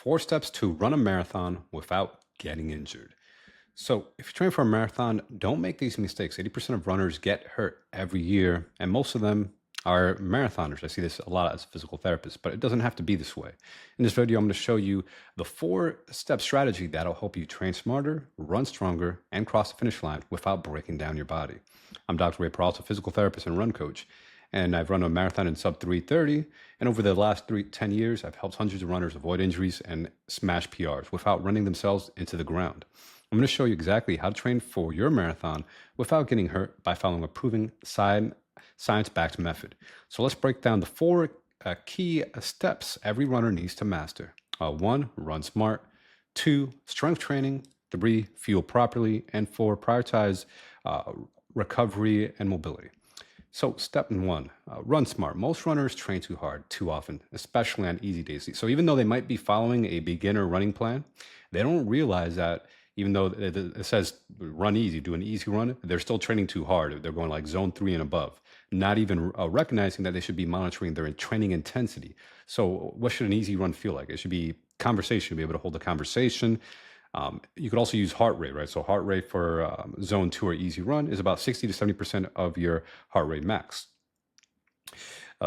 4 steps to run a marathon without getting injured. So, if you're training for a marathon, don't make these mistakes. 80% of runners get hurt every year, and most of them are marathoners. I see this a lot as a physical therapist, but it doesn't have to be this way. In this video, I'm going to show you the 4-step strategy that'll help you train smarter, run stronger, and cross the finish line without breaking down your body. I'm Dr. Peralta, physical therapist and run coach, and I've run a marathon in sub 3:30. And over the last 10 years, I've helped hundreds of runners avoid injuries and smash PRs without running themselves into the ground. I'm going to show you exactly how to train for your marathon without getting hurt by following a proven science-backed method. So let's break down the 4 key steps every runner needs to master. 1, run smart. 2, strength training. 3, fuel properly. And 4, prioritize recovery and mobility. So step 1, run smart. Most runners train too hard too often, especially on easy days. So even though they might be following a beginner running plan, they don't realize that even though it says run easy, do an easy run, they're still training too hard. They're going like zone 3 and above, not even recognizing that they should be monitoring their training intensity. So what should an easy run feel like? It should be conversation, be able to hold a conversation. You could also use heart rate, right? So heart rate for zone 2 or easy run is about 60 to 70% of your heart rate max.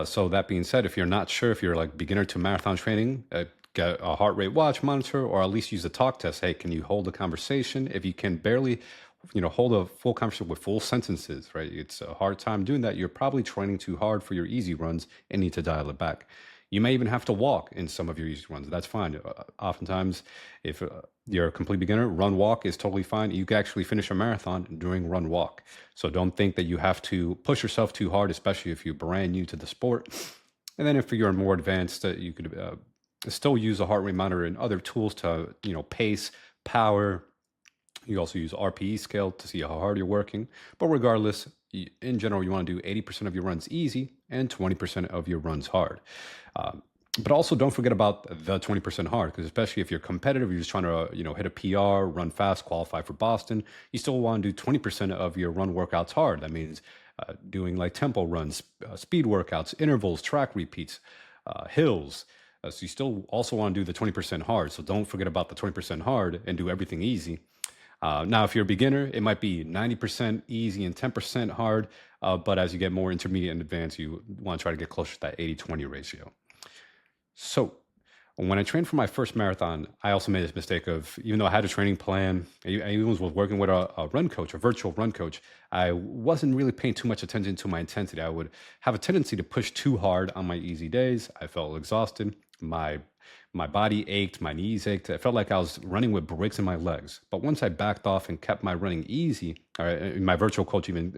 So that being said, if you're not sure, if you're like beginner to marathon training, get a heart rate watch monitor, or at least use a talk test. Hey, can you hold a conversation? If you can barely, hold a full conversation with full sentences, right? It's a hard time doing that. You're probably training too hard for your easy runs and need to dial it back. You may even have to walk in some of your easy runs. That's fine. Oftentimes, if you're a complete beginner, run walk is totally fine. You can actually finish a marathon during run walk. So don't think that you have to push yourself too hard, especially if you're brand new to the sport. And then if you're more advanced, you could still use a heart rate monitor and other tools to, pace, power. You also use RPE scale to see how hard you're working. But regardless, in general, you want to do 80% of your runs easy and 20% of your runs hard. But also don't forget about the 20% hard, because especially if you're competitive, you're just trying to, hit a PR, run fast, qualify for Boston, you still want to do 20% of your run workouts hard. That means doing like tempo runs, speed workouts, intervals, track repeats, hills. So you still also want to do the 20% hard. So don't forget about the 20% hard and do everything easy. Now, if you're a beginner, it might be 90% easy and 10% hard. But as you get more intermediate and advanced, you want to try to get closer to that 80-20 ratio. So when I trained for my first marathon, I also made this mistake of, even though I had a training plan, I even was working with a run coach, a virtual run coach, I wasn't really paying too much attention to my intensity. I would have a tendency to push too hard on my easy days. I felt exhausted. My body ached, my knees ached. I felt like I was running with bricks in my legs. But once I backed off and kept my running easy, my virtual coach even,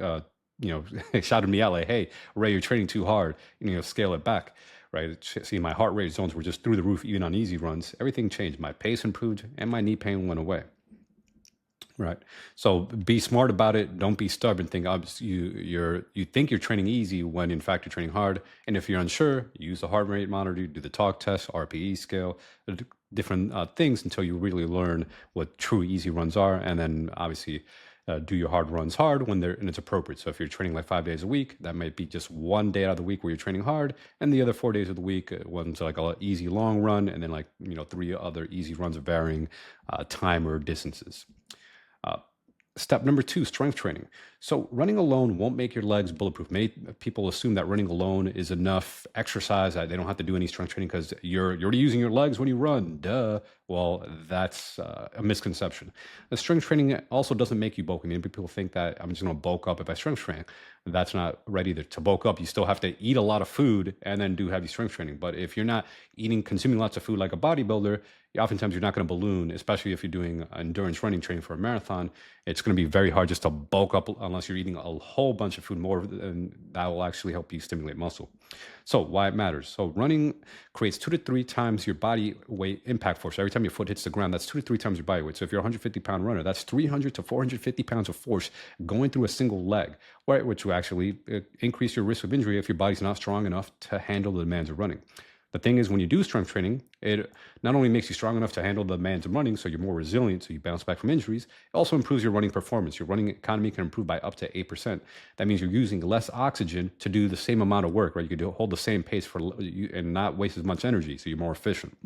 shouted me out like, "Hey, Ray, you're training too hard. Scale it back." Right? See, my heart rate zones were just through the roof, even on easy runs. Everything changed. My pace improved, and my knee pain went away. Right. So be smart about it. Don't be stubborn. You think you're training easy when in fact you're training hard. And if you're unsure, use the heart rate monitor, do the talk test, RPE scale, different things until you really learn what true easy runs are. And then obviously do your hard runs hard when it's appropriate. So if you're training like 5 days a week, that might be just one day out of the week where you're training hard, and the other 4 days of the week, one's like an easy long run, and then 3 other easy runs of varying time or distances. Step number 2, strength training. So running alone won't make your legs bulletproof. Many people assume that running alone is enough exercise, that they don't have to do any strength training because you're already using your legs when you run. Duh. Well, that's a misconception. The strength training also doesn't make you bulky. Many people think that I'm just going to bulk up if I strength train. That's not right either. To bulk up, you still have to eat a lot of food and then do heavy strength training. But if you're not consuming lots of food like a bodybuilder, oftentimes you're not going to balloon, especially if you're doing endurance running training for a marathon. It's going to be very hard just to bulk up unless you're eating a whole bunch of food more, and that will actually help you stimulate muscle. So why it matters. So running creates 2 to 3 times your body weight impact force. Every time your foot hits the ground, that's 2 to 3 times your body weight. So if you're a 150-pound runner, that's 300 to 450 pounds of force going through a single leg, right? Which will actually increase your risk of injury if your body's not strong enough to handle the demands of running. The thing is, when you do strength training, it not only makes you strong enough to handle the demands of running, so you're more resilient, so you bounce back from injuries, it also improves your running performance. Your running economy can improve by up to 8%. That means you're using less oxygen to do the same amount of work, right? You could hold the same pace and not waste as much energy, so you're more efficient.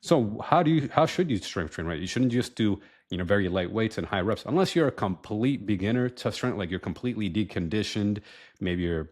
So how should you strength train, right? You shouldn't just do, very light weights and high reps unless you're a complete beginner to strength, like you're completely deconditioned. Maybe you're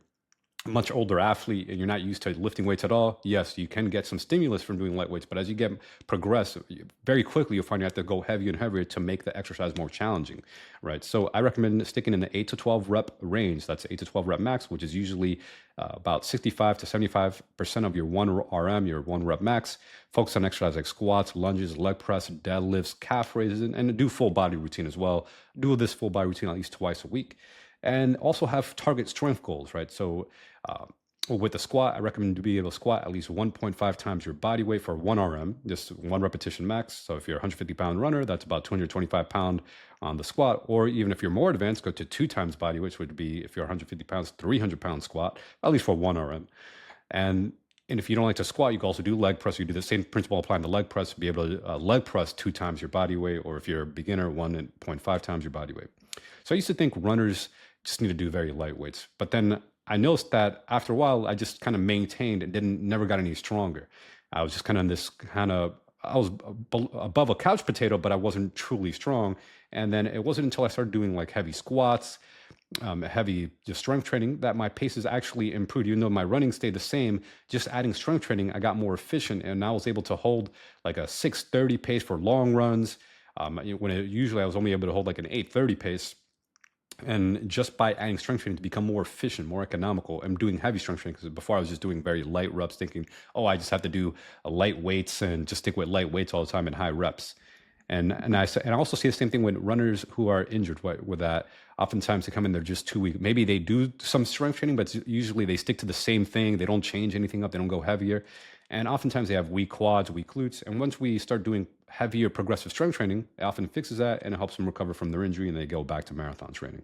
much older athlete and you're not used to lifting weights at all. Yes, you can get some stimulus from doing light weights, but as you get progress, very quickly you'll find you have to go heavier and heavier to make the exercise more challenging, right? So I recommend sticking in the 8 to 12 rep range. That's 8 to 12 rep max, which is usually about 65 to 75% of your 1 RM, your 1 rep max. Focus on exercise like squats, lunges, leg press, deadlifts, calf raises, and do full body routine as well. Do this full body routine at least twice a week, and also have target strength goals, right? So uh, with the squat, I recommend to be able to squat at least 1.5 times your body weight for 1 RM, just one repetition max. So if you're a 150-pound runner, that's about 225 pound on the squat. Or even if you're more advanced, go to 2 times body weight, which would be, if you're 150 pounds, 300-pound squat, at least for 1 RM. And if you don't like to squat, you can also do leg press. You do the same principle applying the leg press, be able to leg press 2 times your body weight, or if you're a beginner, 1.5 times your body weight. So I used to think runners just need to do very light weights, but then I noticed that after a while, I just kind of maintained and never got any stronger. I was just kind of in this kind of, I was above a couch potato, but I wasn't truly strong. And then it wasn't until I started doing like heavy squats, heavy just strength training, that my paces actually improved. Even though my running stayed the same, just adding strength training, I got more efficient, and I was able to hold like a 6:30 pace for long runs. Usually I was only able to hold like an 8:30 pace. And just by adding strength training to become more efficient, more economical, I'm doing heavy strength training, because before I was just doing very light reps, thinking, oh, I just have to do light weights and just stick with light weights all the time and high reps. And I also see the same thing with runners who are injured. With that, oftentimes they come in, they're just too weak. Maybe they do some strength training, but usually they stick to the same thing. They don't change anything up. They don't go heavier. And oftentimes they have weak quads, weak glutes. And once we start doing heavier progressive strength training, it often fixes that and it helps them recover from their injury, and they go back to marathon training.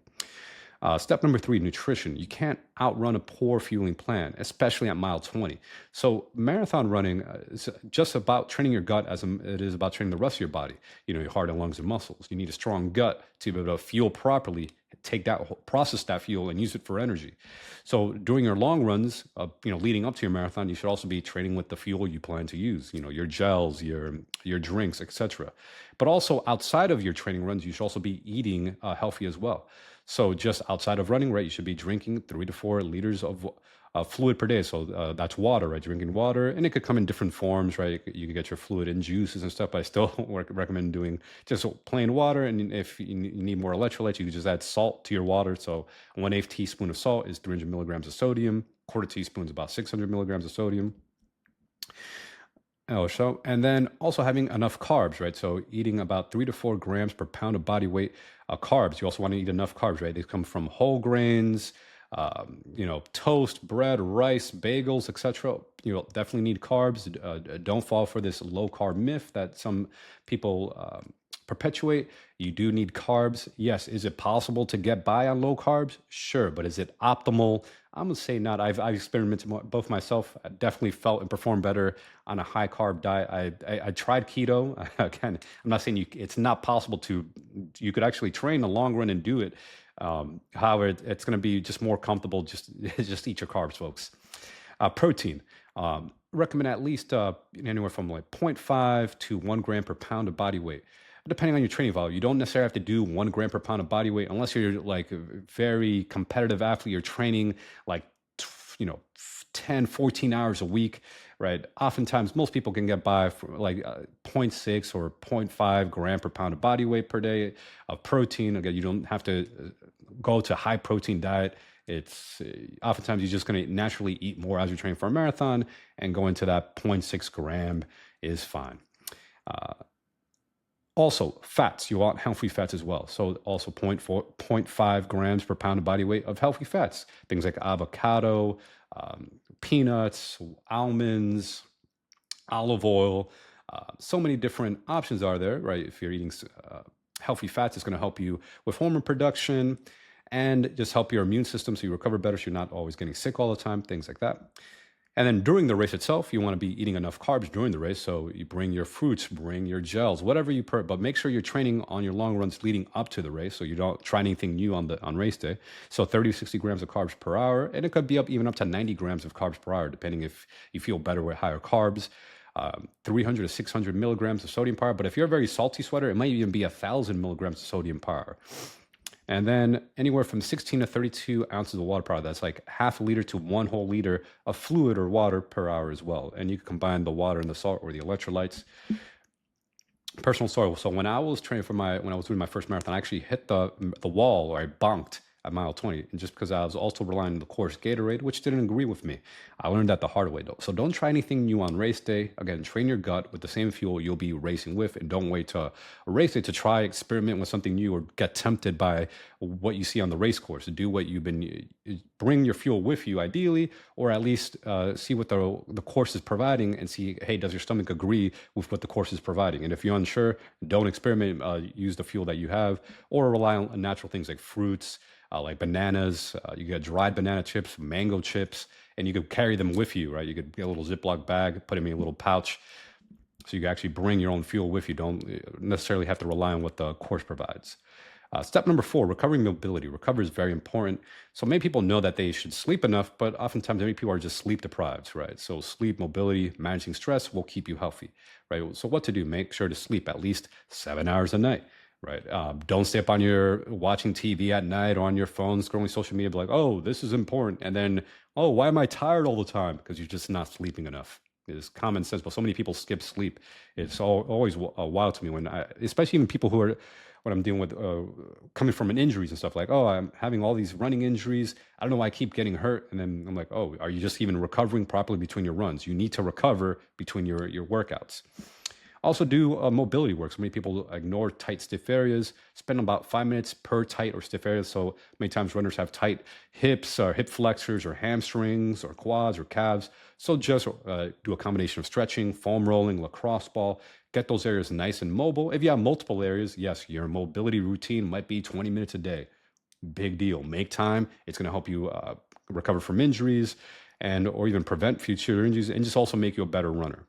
Step number 3, nutrition. You can't outrun a poor fueling plan, especially at mile 20. So marathon running is just about training your gut as it is about training the rest of your body, your heart and lungs and muscles. You need a strong gut to be able to fuel properly, process that fuel and use it for energy. So during your long runs, leading up to your marathon, you should also be training with the fuel you plan to use, your gels, your drinks, etc. But also outside of your training runs, you should also be eating healthy as well. So just outside of running, right, you should be drinking 3 to 4 liters of fluid per day. So that's water, right? Drinking water, and it could come in different forms, right? You could get your fluid in juices and stuff, but I still recommend doing just plain water. And if you need more electrolytes, you can just add salt to your water. So 1/8 teaspoon of salt is 300 milligrams of sodium. Quarter teaspoon is about 600 milligrams of sodium. And then also having enough carbs, right? So eating about 3 to 4 grams per pound of body weight carbs. You also want to eat enough carbs, right? They come from whole grains, toast, bread, rice, bagels, etc. You definitely need carbs. Don't fall for this low carb myth that some people perpetuate. You do need carbs. Yes. Is it possible to get by on low carbs? Sure. But is it optimal? I'm going to say not. I've experimented both myself. I definitely felt and performed better on a high carb diet. I tried keto. Again, I'm not saying it's not possible to, you could actually train the long run and do it. However, it's going to be just more comfortable. Just eat your carbs, folks. Protein. Recommend at least anywhere from like 0.5 to 1 gram per pound of body weight, depending on your training volume. You don't necessarily have to do 1 gram per pound of body weight unless you're like a very competitive athlete. You're training like, 10, 14 hours a week, right? Oftentimes, most people can get by for like 0.6 or 0.5 gram per pound of body weight per day of protein. Again, you don't have to go to high protein diet. It's oftentimes you're just going to naturally eat more as you're training for a marathon, and going to that 0.6 gram is fine. Also, fats. You want healthy fats as well. So also 0.5 grams per pound of body weight of healthy fats. Things like avocado, peanuts, almonds, olive oil. So many different options are there, right? If you're eating healthy fats, it's going to help you with hormone production and just help your immune system so you recover better, so you're not always getting sick all the time, things like that. And then during the race itself, you want to be eating enough carbs during the race. So you bring your fruits, bring your gels, whatever but make sure you're training on your long runs leading up to the race, so you don't try anything new on race day. So 30 to 60 grams of carbs per hour, and it could be even up to 90 grams of carbs per hour, depending if you feel better with higher carbs. 300 to 600 milligrams of sodium power. But if you're a very salty sweater, it might even be 1,000 milligrams of sodium power. And then anywhere from 16 to 32 ounces of water power. That's like half a liter to 1 whole liter of fluid or water per hour as well. And you can combine the water and the salt or the electrolytes. Personal story. So when I was training for when I was doing my first marathon, I actually hit the wall, or I bonked at mile 20. And just because I was also relying on the course Gatorade, which didn't agree with me. I learned that the hard way though. So don't try anything new on race day. Again, train your gut with the same fuel you'll be racing with, and don't wait to a race day to try experiment with something new or get tempted by what you see on the race course. Do what you've been, bring your fuel with you ideally, or at least see what the course is providing and see, hey, does your stomach agree with what the course is providing? And if you're unsure, don't experiment, use the fuel that you have, or rely on natural things like fruits, like bananas. You get dried banana chips, mango chips, and you could carry them with you, right? You could get a little Ziploc bag, put them in a little pouch, so you can actually bring your own fuel with you. Don't necessarily have to rely on what the course provides. Step number 4, recovering mobility. Recovery is very important. So many people know that they should sleep enough, but oftentimes many people are just sleep deprived, right? So sleep, mobility, managing stress will keep you healthy, right? So what to do? Make sure to sleep at least 7 hours a night. Right. Don't stay up on your watching TV at night or on your phone, scrolling social media, be like, oh, this is important. And then, oh, why am I tired all the time? Because you're just not sleeping enough. It's common sense, but so many people skip sleep. It's always wild to me especially even people who are, when I'm dealing with coming from injuries and stuff, like, oh, I'm having all these running injuries. I don't know why I keep getting hurt. And then I'm like, oh, are you just even recovering properly between your runs? You need to recover between your workouts. Also do mobility work. So many people ignore tight, stiff areas. Spend about 5 minutes per tight or stiff area. So many times runners have tight hips or hip flexors or hamstrings or quads or calves. So just do a combination of stretching, foam rolling, lacrosse ball. Get those areas nice and mobile. If you have multiple areas, yes, your mobility routine might be 20 minutes a day. Big deal. Make time. It's going to help you recover from injuries or even prevent future injuries, and just also make you a better runner.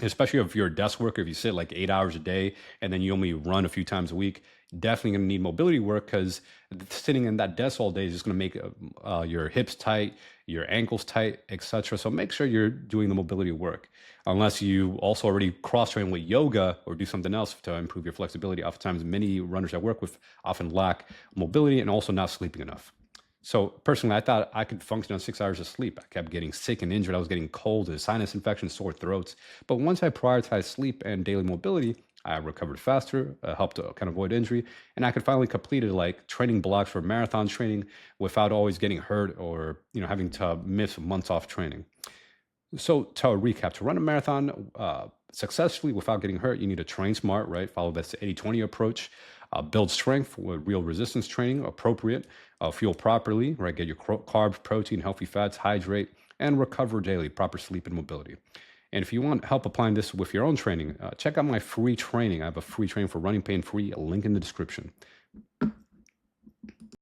Especially if you're a desk worker, if you sit like 8 hours a day and then you only run a few times a week, definitely going to need mobility work, because sitting in that desk all day is just going to make your hips tight, your ankles tight, etc. So make sure you're doing the mobility work. Unless you also already cross-train with yoga or do something else to improve your flexibility. Oftentimes, many runners I work with often lack mobility and also not sleeping enough. So personally, I thought I could function on 6 hours of sleep. I kept getting sick and injured. I was getting colds, sinus infections, sore throats. But once I prioritized sleep and daily mobility, I recovered faster, helped to kind of avoid injury, and I could finally complete like training blocks for marathon training without always getting hurt or having to miss months off training. So to recap, to run a marathon successfully without getting hurt, you need to train smart, right? Follow this 80-20 approach. Build strength with real resistance training, appropriate. Fuel properly, right? Get your carbs, protein, healthy fats, hydrate, and recover daily, proper sleep and mobility. And if you want help applying this with your own training, check out my free training. I have a free training for running pain free, a link in the description.